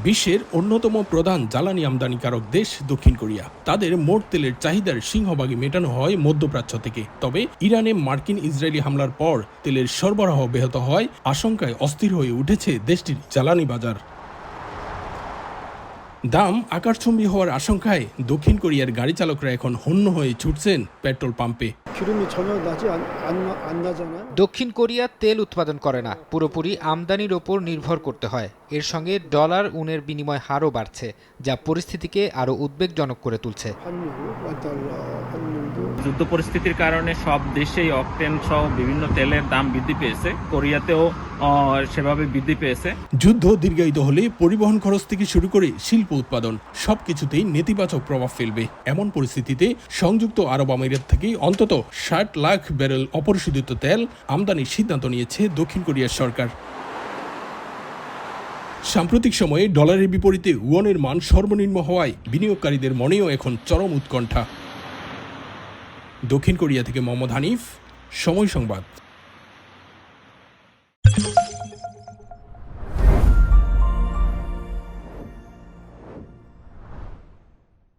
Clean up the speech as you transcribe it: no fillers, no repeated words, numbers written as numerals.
বিশ্বের অন্যতম প্রধান জ্বালানি আমদানিকারক দেশ দক্ষিণ কোরিয়া। তাদের মোট তেলের চাহিদার সিংহভাগই মেটানো হয় মধ্যপ্রাচ্য থেকে। তবে ইরানে মার্কিন ইসরায়েলি হামলার পর তেলের সরবরাহ ব্যাহত হয় আশঙ্কায় অস্থির হয়ে উঠেছে দেশটির জ্বালানি বাজার। দাম আকাশচুম্বী হওয়ার আশঙ্কায় দক্ষিণ কোরিয়ার গাড়ি চালকরা এখন হন্য হয়ে ছুটছেন পেট্রোল পাম্পে। দক্ষিণ কোরিয়া তেল উৎপাদন করে না, পুরোপুরি আমদানির ওপর নির্ভর করতে হয়। এর সঙ্গে ডলার উনের বিনিময় হারও বাড়ছে, যা পরিস্থিতিকে আরও উদ্বেগজনক করে তুলছে। যুদ্ধ পরিস্থিতির কারণে সব দেশেই অকটেন সহ বিভিন্ন তেলের দাম বৃদ্ধি পেয়েছে, কোরিয়াতেও সেভাবে বৃদ্ধি পেয়েছে। যুদ্ধ দীর্ঘায়িত হলে পরিবহন খরচ থেকে শুরু করে শিল্প উৎপাদন সবকিছুতেই নেতিবাচক প্রভাব ফেলবে। এমন পরিস্থিতিতে সংযুক্ত আরব আমিরাত থেকে অন্তত ৬০ লাখ ব্যারেল অপরিশোধিত তেল আমদানির সিদ্ধান্ত নিয়েছে দক্ষিণ কোরিয়ার সরকার। সাম্প্রতিক সময়ে ডলারের বিপরীতে ওয়ানের মান সর্বনিম্ন হওয়ায় বিনিয়োগকারীদের মনেও এখন চরম উৎকণ্ঠা। দক্ষিণ কোরিয়া থেকে মোহাম্মদ হানিফ, সময় সংবাদ।